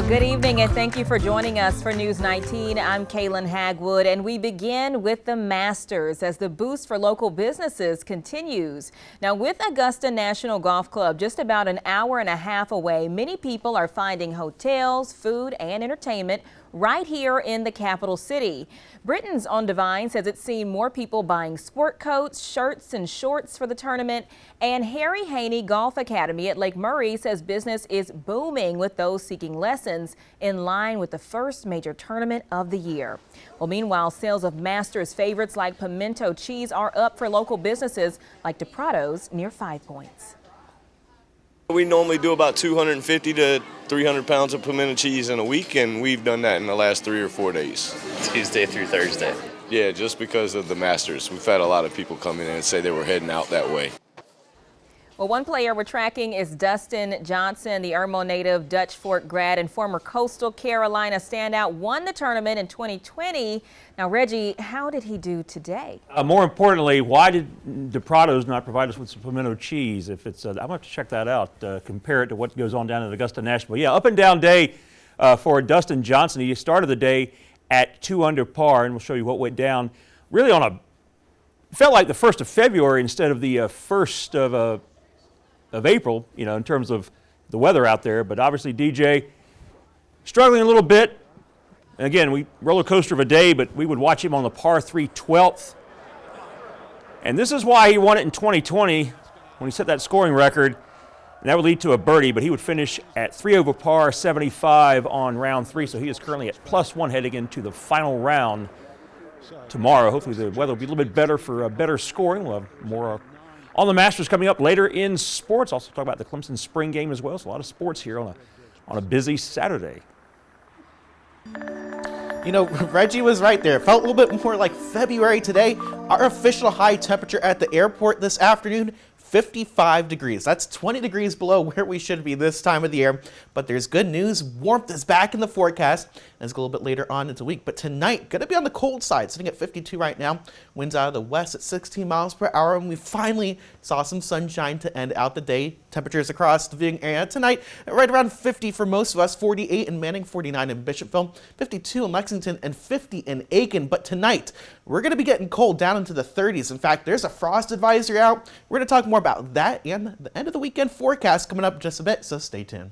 Well, good evening and thank you for joining us for News 19. I'm Kaylin Hagwood and we begin with the Masters as the boost for local businesses continues. Now with Augusta National Golf Club just about an hour and a half away, many people are finding hotels, food and entertainment right here in the capital city. Britain's On Divine says it's seen more people buying sport coats, shirts and shorts for the tournament. And Harry Haney Golf Academy at Lake Murray says business is booming with those seeking lessons in line with the first major tournament of the year. Well, meanwhile, sales of Masters favorites like pimento cheese are up for local businesses like DePrado's near 5 Points. We normally do about 250 to 300 pounds of pimento cheese in a week, and we've done that in the last 3 or 4 days. Tuesday through Thursday. Yeah, just because of the Masters. We've had a lot of people come in and say they were heading out that way. Well, one player we're tracking is Dustin Johnson, the Irmo native, Dutch Fork grad and former Coastal Carolina standout, won the tournament in 2020. Now, Reggie, how did he do today? More importantly, why did DePrado's not provide us with some pimento cheese? If it's, I'm going to have to check that out, compare it to what goes on down at Augusta National. Yeah, up and down day for Dustin Johnson. He started the day at 2 under par, and we'll show you what went down. Really on a, felt like the 1st of February instead of the 1st of April, you know, in terms of the weather out there. But obviously DJ struggling a little bit. And again, we roller coaster of a day, but we would watch him on the par 3 12th. And this is why he won it in 2020 when he set that scoring record. And that would lead to a birdie, but he would finish at 3 over par 75 on round 3. So he is currently at +1 heading into the final round tomorrow. Hopefully the weather will be a little bit better for better scoring. We'll have more on the Masters coming up later in sports. Also talk about the Clemson spring game as well. So a lot of sports here on a busy Saturday. You know, Reggie was right there. It felt a little bit more like February today. Our official high temperature at the airport this afternoon, 55 degrees. That's 20 degrees below where we should be this time of the year. But there's good news. Warmth is back in the forecast. And it's a little bit later on into the week. But tonight, going to be on the cold side, sitting at 52 right now. Winds out of the west at 16 miles per hour. And we finally saw some sunshine to end out the day. Temperatures across the viewing area tonight, right around 50 for most of us. 48 in Manning, 49 in Bishopville, 52 in Lexington, and 50 in Aiken. But tonight, we're going to be getting cold down into the 30s. In fact, there's a frost advisory out. We're going to talk more about that and the end of the weekend forecast coming up just a bit, so stay tuned.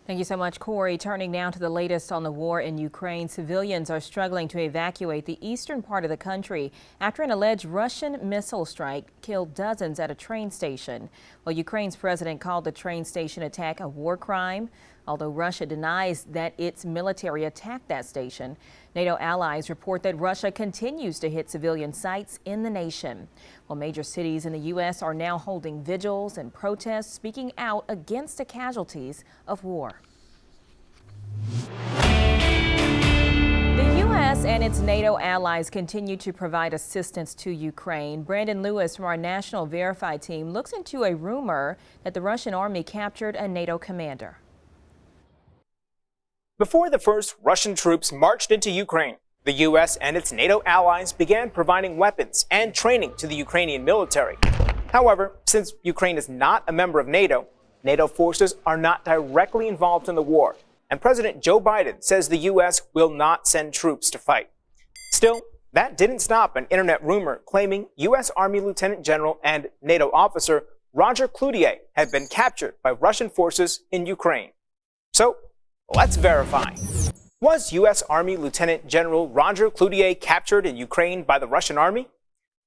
Thank you so much, Corey. Turning now to the latest on the war in Ukraine, civilians are struggling to evacuate the eastern part of the country after an alleged Russian missile strike killed dozens at a train station. Well, Ukraine's president called the train station attack a war crime, although Russia denies that its military attacked that station. NATO allies report that Russia continues to hit civilian sites in the nation. Well, major cities in the U.S. are now holding vigils and protests, speaking out against the casualties of war. The U.S. and its NATO allies continue to provide assistance to Ukraine. Brandon Lewis from our National Verify team looks into a rumor that the Russian army captured a NATO commander. Before the first Russian troops marched into Ukraine, the U.S. and its NATO allies began providing weapons and training to the Ukrainian military. However, since Ukraine is not a member of NATO, NATO forces are not directly involved in the war, and President Joe Biden says the U.S. will not send troops to fight. Still, that didn't stop an internet rumor claiming U.S. Army Lieutenant General and NATO officer Roger Cloutier had been captured by Russian forces in Ukraine. So, let's verify. Was U.S. Army Lieutenant General Roger Cloutier captured in Ukraine by the Russian army?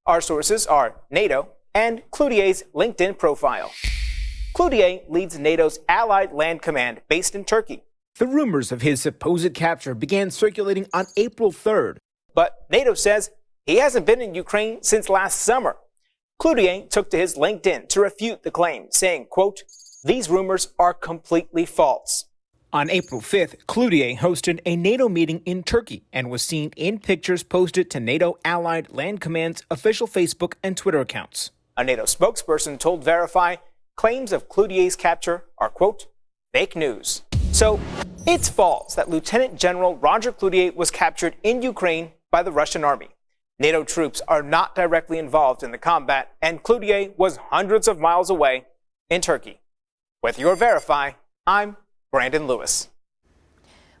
Our sources are NATO and Cloutier's LinkedIn profile. Cloutier leads NATO's Allied Land Command based in Turkey. The rumors of his supposed capture began circulating on April 3rd. But NATO says he hasn't been in Ukraine since last summer. Cloutier took to his LinkedIn to refute the claim, saying, quote, "These rumors are completely false." On April 5th, Cloutier hosted a NATO meeting in Turkey and was seen in pictures posted to NATO Allied Land Command's official Facebook and Twitter accounts. A NATO spokesperson told Verify claims of Cloutier's capture are, quote, fake news. So it's false that Lieutenant General Roger Cloutier was captured in Ukraine by the Russian army. NATO troops are not directly involved in the combat, and Cloutier was hundreds of miles away in Turkey. With your Verify, I'm Brandon Lewis.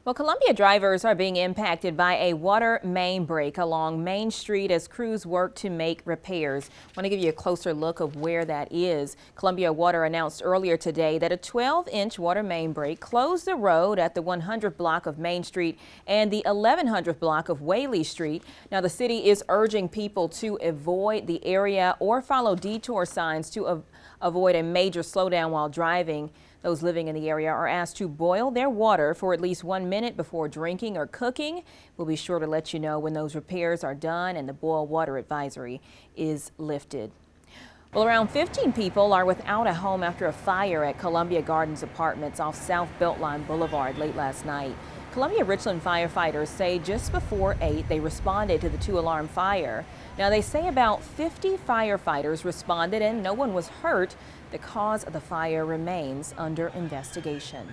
Well, Columbia drivers are being impacted by a water main break along Main Street as crews work to make repairs. I want to give you a closer look of where that is. Columbia Water announced earlier today that a 12-inch water main break closed the road at the 100 block of Main Street and the 1100 block of Whaley Street. Now, the city is urging people to avoid the area or follow detour signs to avoid a major slowdown while driving. Those living in the area are asked to boil their water for at least 1 minute before drinking or cooking. We'll be sure to let you know when those repairs are done and the boil water advisory is lifted. Well, around 15 people are without a home after a fire at Columbia Gardens Apartments off South Beltline Boulevard late last night. Columbia Richland firefighters say just before 8 they responded to the 2-alarm fire. Now, they say about 50 firefighters responded and no one was hurt. The cause of the fire remains under investigation.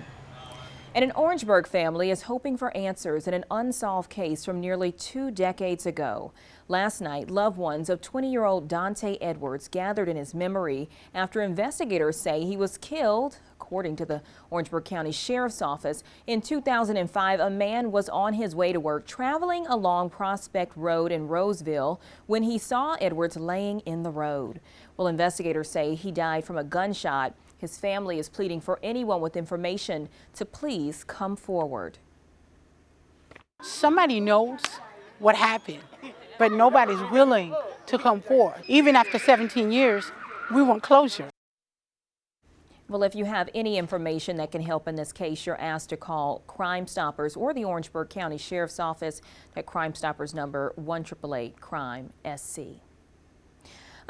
And an Orangeburg family is hoping for answers in an unsolved case from nearly 2 decades ago. Last night, loved ones of 20-year-old Dante Edwards gathered in his memory after investigators say he was killed. According to the Orangeburg County Sheriff's Office, in 2005, a man was on his way to work traveling along Prospect Road in Roseville when he saw Edwards laying in the road. Well, investigators say he died from a gunshot. His family is pleading for anyone with information to please come forward. Somebody knows what happened, but nobody's willing to come forward. Even after 17 years, we want closure. Well, if you have any information that can help in this case, you're asked to call Crime Stoppers or the Orangeburg County Sheriff's Office. That Crime Stoppers number 1-888-CRIME-SC.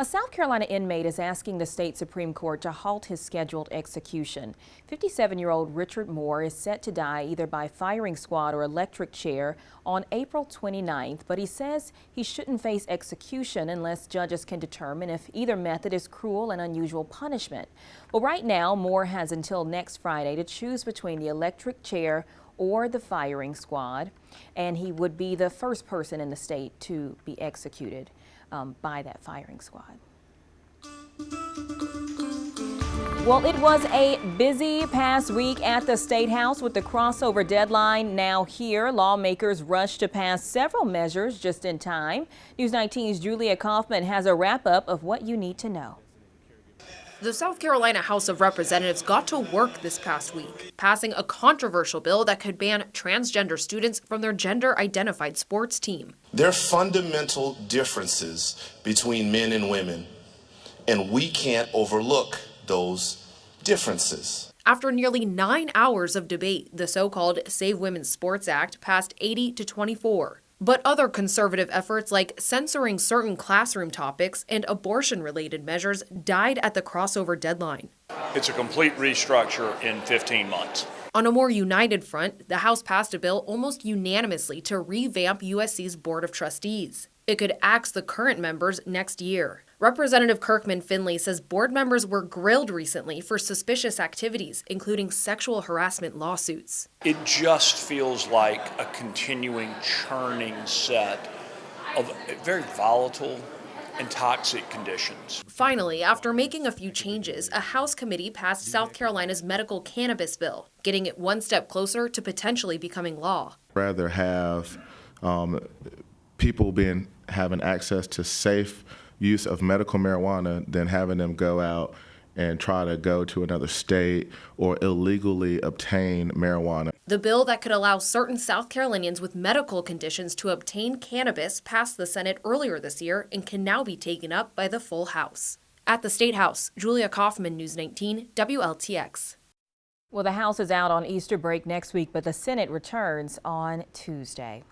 A South Carolina inmate is asking the state Supreme Court to halt his scheduled execution. 57-year-old Richard Moore is set to die either by firing squad or electric chair on April 29th, but he says he shouldn't face execution unless judges can determine if either method is cruel and unusual punishment. Well, right now, Moore has until next Friday to choose between the electric chair or the firing squad, and he would be the first person in the state to be executed by that firing squad. Well, it was a busy past week at the State House with the crossover deadline now here. Lawmakers rushed to pass several measures just in time. News 19's Julia Kaufman has a wrap-up of what you need to know. The South Carolina House of Representatives got to work this past week, passing a controversial bill that could ban transgender students from their gender-identified sports team. There are fundamental differences between men and women, and we can't overlook those differences. After nearly 9 hours of debate, the so-called Save Women's Sports Act passed 80-24. But other conservative efforts like censoring certain classroom topics and abortion-related measures died at the crossover deadline. It's a complete restructure in 15 months. On a more united front, the House passed a bill almost unanimously to revamp USC's Board of Trustees. It could axe the current members next year. Representative Kirkman Finley says board members were grilled recently for suspicious activities, including sexual harassment lawsuits. It just feels like a continuing churning set of very volatile and toxic conditions. Finally, after making a few changes, a House committee passed South Carolina's medical cannabis bill, getting it one step closer to potentially becoming law. Rather have people having access to safe use of medical marijuana than having them go out and try to go to another state or illegally obtain marijuana. The bill that could allow certain South Carolinians with medical conditions to obtain cannabis passed the Senate earlier this year and can now be taken up by the full House. At the State House, Julia Kaufman, News 19, WLTX. Well, the House is out on Easter break next week, but the Senate returns on Tuesday.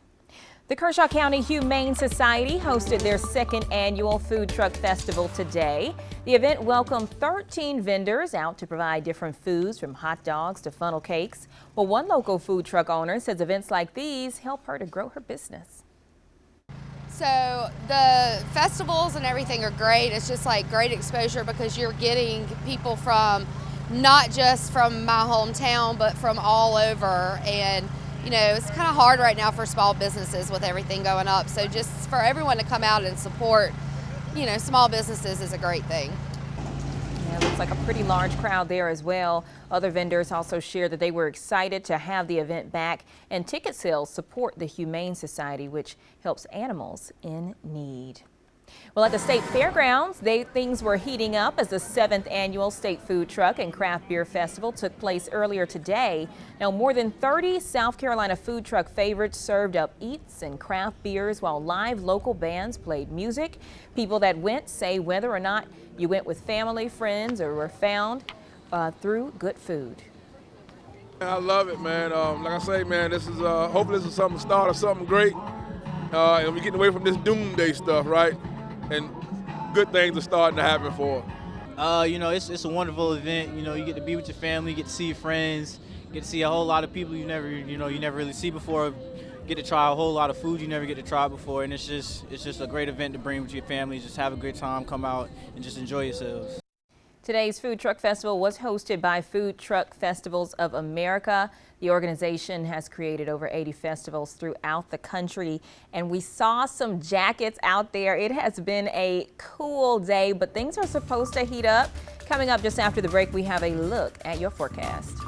The Kershaw County Humane Society hosted their second annual Food Truck Festival today. The event welcomed 13 vendors out to provide different foods from hot dogs to funnel cakes. Well, one local food truck owner says events like these help her to grow her business. So the festivals and everything are great. It's just like great exposure because you're getting people from not just from my hometown, but from all over. And you know, it's kind of hard right now for small businesses with everything going up. So just for everyone to come out and support, you know, small businesses is a great thing. It looks like a pretty large crowd there as well. Other vendors also shared that they were excited to have the event back, and ticket sales support the Humane Society, which helps animals in need. Well, at the State Fairgrounds, things were heating up as the 7th annual State Food Truck and Craft Beer Festival took place earlier today. Now, more than 30 South Carolina food truck favorites served up eats and craft beers while live local bands played music. People that went say whether or not you went with family, friends, or were found through good food. I love it, man. Like I say, man, this is hopefully this is something start of something great. And we're getting away from this doomsday stuff, right? And good things are starting to happen for us. You know, it's a wonderful event. You know, you get to be with your family, you get to see your friends, get to see a whole lot of people you never really see before. Get to try a whole lot of food you never get to try before, and it's just a great event to bring with your family. Just have a great time, come out and just enjoy yourselves. Today's Food Truck Festival was hosted by Food Truck Festivals of America. The organization has created over 80 festivals throughout the country, and we saw some jackets out there. It has been a cool day, but things are supposed to heat up. Coming up just after the break, we have a look at your forecast.